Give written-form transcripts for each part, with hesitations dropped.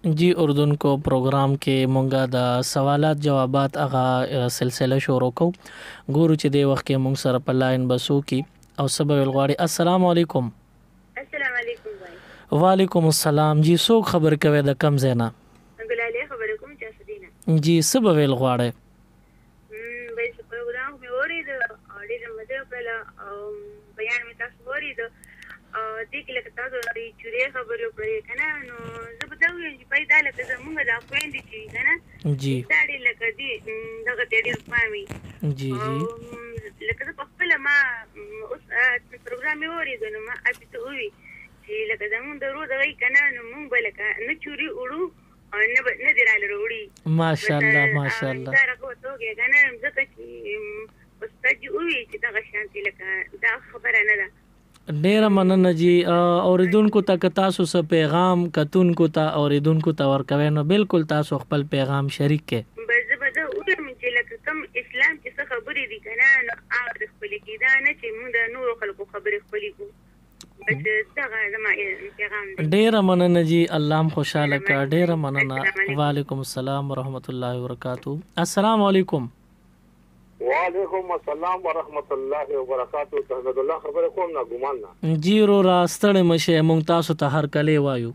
जी اردن کو پروګرام کې مونږه د سوالات جوابات هغه سلسله شروع کوو. ګورو چې د وخت کې مونږ سره په لاین بسو کې او سبب الغواړي. السلام علیکم. السلام علیکم بھائی. وعلیکم السلام. جی څوک خبر کوي د کم زینا؟ ګلاله خبر کوم چې اسدینه. جی سبب الغواړي. بھائی پروګرام مې اورید او ډېر مزه وکړه او بیان مې تاسو اورید. دې کې لکه تاسو د چورې خبرې وکړې کنه، نو زه به دا وایم چې پیدا لکه زمونږ د خویندې چې کنه جی دا ډېر لکه دې دغه ته ډېر پامي. جی جی لکه زه په خپله ما اوس پروګرام مې اورید نو ما هسې ته ووي چې لکه زمونږ د ورور دغه کنه نو مونږ به لکه نه چوري وړو او نه دې راله وړي. ماشاءالله ماشاءالله. دا راکوه توګې کنه ځکه چې استاد دې ووي چې دغه شانتې لکه دا خبره نه ده. ډیره مننه جی. اوریدونکو ته که تاسو څه پیغام کتونکو ته اوریدونکو ته ورکوي نو بالکل تاسو خپل پیغام شریک کې. بزه وایم چې لکه کوم اسلام چې څه خبرې دي کنه نو هغه خپلې کېدا نه چې موږ د نورو خلکو خبرې خپلې کوو. بس دغه زما پیغام دی. ډیره مننه جی. الله هم خوشاله کا. ډیره مننه. وعلیکم السلام ورحمت الله وبرکاتہ. السلام علیکم. وعلیکم السلام ورحمت الله وبرکاتہ. تحمد الله خبر کوم نه ګمان نه. جی رو راستړ مشه مونږ تاسو ته هر کله وایو.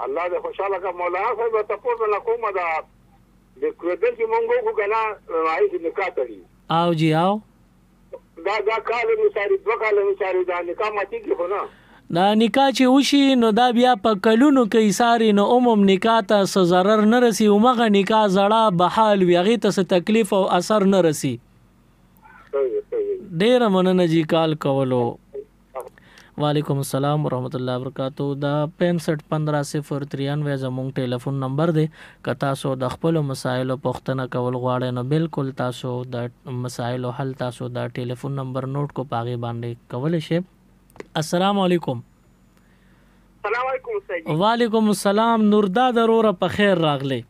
الله دې خوشاله کا. مولانا صاحب تاسو نه کومه دا د کړدل چې مونږ کو کنه راځي نکاح تړي. او جی او دا کال مثال دوه کال مثال دا نکاح ماتي کې هو نه. دا نکاح چې وشي نو دا بیا په کلونو کې ساري نو عموم نکاح ته څه ضرر نه رسی او مغه نکاح زړه بحال وي هغه ته څه تکلیف او اثر نه رسی. ډیر مننه جی کال کولو. وعلیکم السلام ورحمت الله وبرکاتہ. دا 651503 زموږ ټلیفون نمبر دی. که تاسو د خپل مسایلو پوښتنه کول غواړئ نو بالکل تاسو د مسایلو حل تاسو د ټلیفون نمبر نوٹ کو پاغي باندې کولای شئ. السلام علیکم. السلام علیکم استاد. وعلیکم السلام. نوردا ضرور په خیر راغلی.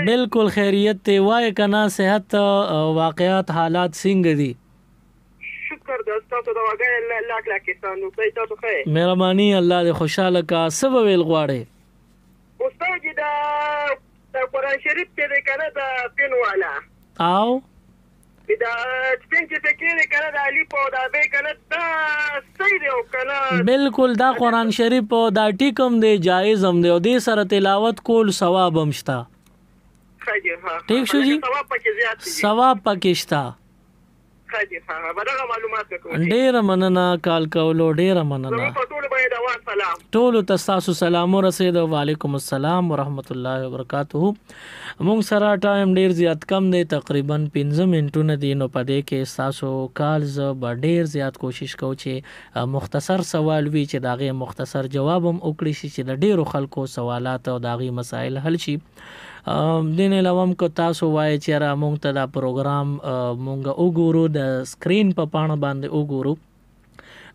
بالکل خیریت ته وای کنا صحت واقعات حالات څنګه دي؟ شکر د تاسو د واګه لاک لاکستانو په تاسو خیر. مهرباني الله دې خوشاله کا. سبب ویل غواړي استاد د قرآن شریف ته کنه د پین والا او دا څنګه فکر کنه د علی په دا به کنه دا صحیح دی کنه. بالکل دا قرآن شریف دا ټیکم دی جایز هم دی او دې سره تلاوت کول ثواب هم شته. ٹھیک شو جی. ثواب پکې شته. ډیر مننه کال کولو. ډیر مننه. ټولو ته تاسو سلام ورسید. وعلیکم السلام ورحمت الله وبرکاتہ. مونږ سره ټایم ډیر زیات کم دی تقریبا 15 منټونه دی نو پدې کې تاسو کال ز ډیر زیات کوشش کوم چې مختصر سوال وی چې داغه مختصر جواب هم وکړي شي چې د ډیرو خلکو سوالات او داغي مسائل حل شي. دین علاوه کو تاسو وای چې را مونږ ته دا پروګرام مونږ وګورو د سکرین په پاڼه باندې وګورو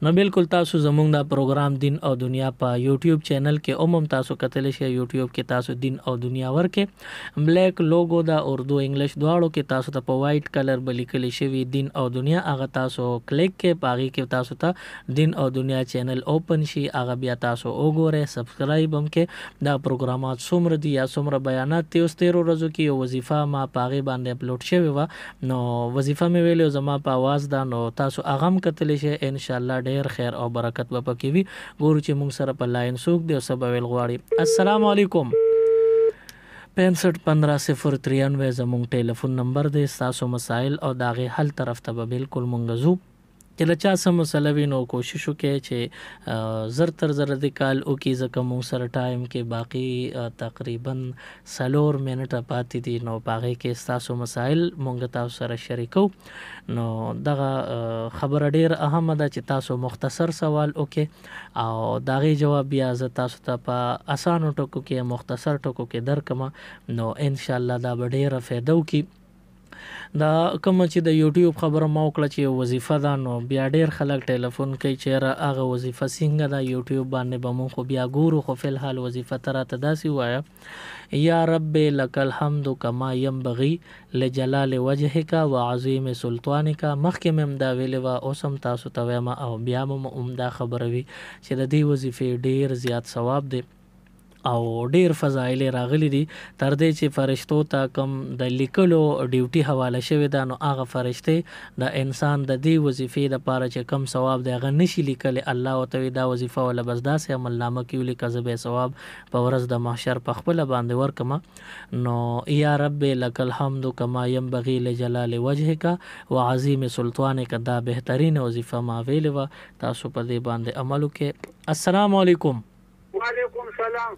نو بالکل تاسو زمونږ دا پروګرام دین او دنیا په یوټیوب چینل کې عموم تاسو کتلی شئ. یوټیوب کې تاسو دین او دنیا ورکه بلیک لوګو دا اردو انګلیش دواړو کې تاسو ته په وایټ کلر بلیکلی شوی دین او دنیا هغه تاسو کلیک کې پاغي کې تاسو ته دین او دنیا چینل اوپن شي هغه بیا تاسو وګورئ سبسکرایب هم کې دا پروګرامات څومره دي یا څومره بیانات ته اوس 13 ورځو کې یو وظیفه ما پاغي باندې اپلوډ شوی و نو وظیفه مې ویلو زما په आवाज دا نو تاسو هغه هم کتلی شئ ان شاء الله. ډیر خیر او برکت به پکې وي. ګورو چې موږ سره په لاین سوق دی او سبا ویل غواړي. السلام علیکم. 651503 زموږ ټلیفون نمبر دی. تاسو مسائل او داغه حل طرف ته به بالکل مونږ زو چې لچا سم مسله وینو کوشش وکړي چې زر تر زر د کال او کې زکه مونږ سره ټایم کې باقی تقریبا 4 منټه پاتې دي نو باغې کې تاسو مسائل مونږ تاسو سره شریکو. نو دغه خبر ډیر اهم ده چې تاسو مختصر سوال وکړي او داغه جواب بیا ز تاسو ته په اسانو ټکو کې مختصر ټکو کې درکما نو ان شاء الله دا ډیر فائدہ وکي. دا کوم چې د یوټیوب خبره ما وکړه چې وظیفه ده نو بیا ډیر خلک ټلیفون کوي چې هغه وظیفه څنګه ده یوټیوب باندې به مونږ خو بیا ګورو خو فل حال وظیفه تر ته داسې وایا یا رب لک الحمد کما ينبغي لجلال وجهك وعظیم سلطانك. مخکې مم دا ویلې وا اوسم تاسو ته وایم او بیا مم دا خبره وی چې د دې وظیفه ډیر زیات ثواب دی او ډیر فضایل راغلي دي تر دې چې فرشتو ته کم د لیکلو ډیوټي حواله شوی دا نو هغه فرشته د انسان د دې وظیفې د پاره چې کم ثواب دی هغه نشي لیکل الله او ته دا وظیفه ولا بس داسې عمل نامه کې لیکه زبې ثواب په ورځ د محشر په خپل باندې ورکما نو یا رب لک الحمد کما ينبغي لجلال وجهك وعظیم سلطانك دا بهترین وظیفه ما ویل و تاسو په دې باندې عمل وکړئ. السلام علیکم. وعلیکم سلام.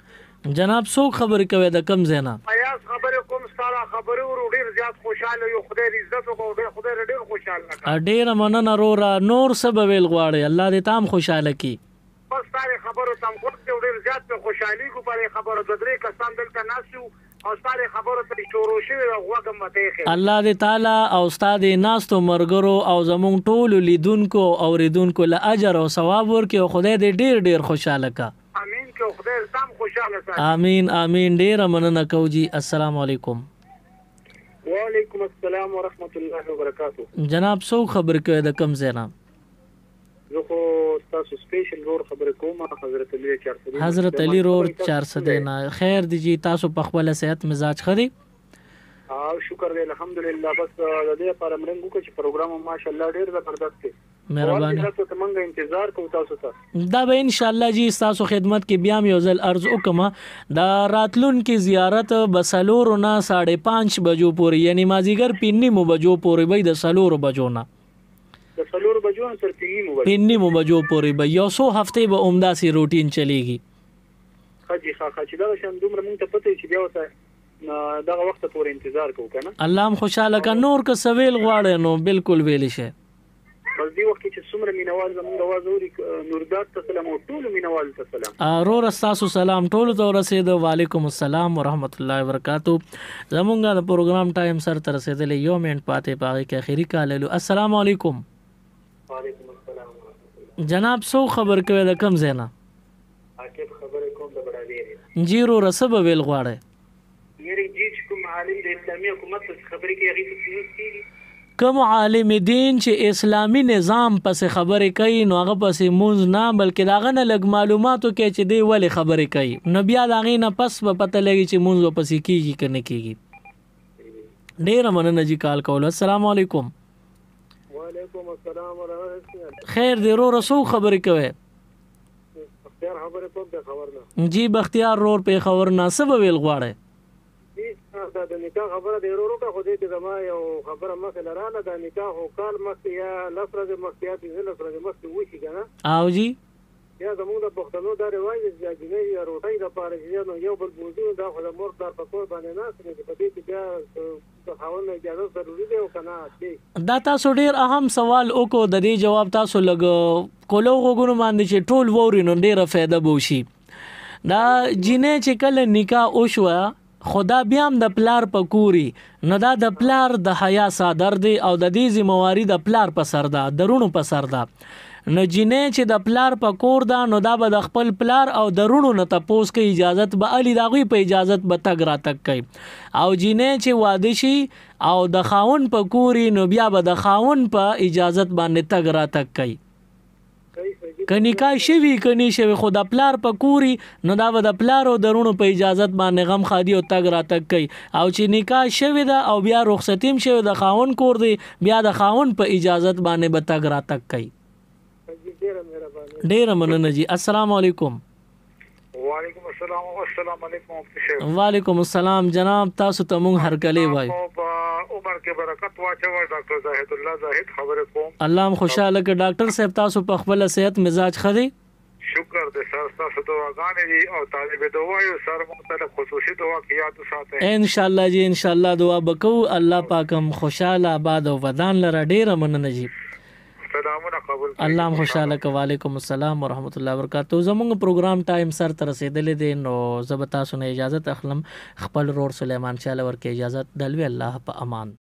جناب څوک خبرې کوي د کم ځای نه؟ ایاز خبرې کوم ستاره خبرې ورو ډېر زیات خوشاله یو خدای دې عزت وکړو خدای ډېر خوشاله کړه. ډېره مننه رورا نور څه به ویل غواړئ الله دې تام خوشاله کړي. بس ستاره خبرو تم خو ډېر زیات په خوشحالي کو پرې خبرو د درې کسان دلته ناسو او ستاره خبرو ته شروع شوی او وګم مته الله دې تعالی او استاد ناستو مرګرو او زمون ټول لیدونکو او ریدونکو له اجر او ثواب ورکړي او خدای دې ډېر ډېر خوشاله کړي. امين کو خدای تام خوشاله ساتي. امين امين ډېر مننه کوجی. السلام علیکم. وعلیکم السلام ورحمت الله وبرکاته. جناب څوک خبر کوي د کم ځای نه؟ زه خو تاسو سپیشل رور خبرې کوم حضرت علی 400 حضرت علی رور 400 نه خیر دی جی تاسو په خپل صحت مزاج خري او شکر دی الحمدلله. بس د دې لپاره موږ کو چې پروګرام ماشاءالله ډیر زبردست دی. مهرباني تاسو ته موږ انتظار کوو تاسو ته دا به ان شاء الله جی تاسو خدمت کې بیا یو ځل عرض وکما دا راتلون کې زیارت بسلور نه 5:30 بجو پورې یعنی مازیګر پینې بجو پورې به د سلور بجو نه د سلور بجو تر پینې بجو پورې به یو سو هفته به عمدہ سی روټین چلیږي. خاجي خاچ دا شم دومره موږ ته پته چې بیا وته دا وخت پورې انتظار کوو کنه الله هم خوشاله کا نور که سویل غواړي نو بالکل ویل شي. بس دی وخت چې څومره مینوال زموږ आवाज اوري نوردات ته سلام او ټول مینوال ته سلام. رور تاسو سلام ټول ته ورسېد. وعلیکم السلام ورحمت الله وبرکاتو. زمونږ د پروګرام ټایم سر تر رسیدلې یو منټ پاتې پاږي کې اخیری کال. السلام علیکم. وعلیکم السلام. جناب سو خبر کوي د کم ځای نه؟ عاقب خبرې کوم د بڑا جی رو رسب ویل غواړي یری جی کوم عالم د اسلامي حکومت خبرې کوي هغه څه کیږي کوم عالم دین چې اسلامی نظام پس خبرې کوي نو هغه پس مونږ نه بلکې داغه نه لګ معلوماتو کې چې دی ولې خبرې کوي نو بیا داغه نه پس په پته لګي چې مونږ پس کیږي کنه کیږي. ډیر مننه جی کال کول. السلام علیکم. وعلیکم السلام ورحمت الله. خیر دی رو رسو خبرې کوي بختیار خبرې کوم د خبر نه جی بختیار رور په خبر نه سبب ویل غواړي دا د نکاح خبره دی ورو کا خو دې ته زما یو خبره مخه لرانه د نکاح او کال مخه یا لفظ مخیات دې لفظ مخه وشي کنه او جی یا زموږ د پښتنو دا رواج دی چې جنې یا روټۍ د پاره چې نو یو بل بوزي دا خو د مور د پکور باندې نه سره چې په دې کې بیا د خاوند اجازه ضروری دی او کنه دا تاسو ډیر اهم سوال وکړو د دې جواب تاسو لګ کولو غوګونو باندې چې ټول ووري نو ډیره فائدہ بوشي. دا جنې چې کله نکاح وشو خدا بیا هم د پلار پکوري نو دا د پلار د حیا صادر دی او د دې ذمہواری د پلار په سر ده درونو په سر ده نو جنې چې د پلار پکور ده نو دا به د خپل پلار او درونو نه تپوس کې اجازت به علي داغوی په اجازت به تګ را تک کوي او جنې چې واده شي او د خاون پکوري نو بیا به د خاون په اجازت باندې تګ را تک کوي. کني کا شوی کني شوی خدا پلار پکوري نو دا به د پلار او درونو په اجازت باندې غم خادي او تګ را تک کوي او چې نکاح شوی دا او بیا رخصتیم شوی د خاون کور دی بیا د خاون په اجازت باندې به تګ را تک کوي. ډیر مننه جی. السلام علیکم. وعلیکم السلام. والسلام علیکم. وعلیکم السلام. جناب تاسو ته مونږ هر کلی وای عمر کې برکت واچو ډاکټر زاهد الله زاهد خبره کوم. الله هم خوشاله ک ډاکټر صاحب تاسو په خپل صحت مزاج خدي شکر دې سر تاسو دعاګانې دي او طالب دعا یو سر مختلف خصوصي دعا کیات ساتي ان شاء الله جی ان شاء الله دعا وکړو الله پاکم خوشاله آباد او ودان لره ډیر مننه جی. سلامونه قبول الله خوشاله ک. وعلیکم السلام ورحمت الله وبرکاتہ. زموږ پروګرام ټایم سر تر رسیدلې دي نو زه به تاسو نه اجازه اخلم. خپل رور سليمان شاه لور کې اجازه دلوي. الله په امان.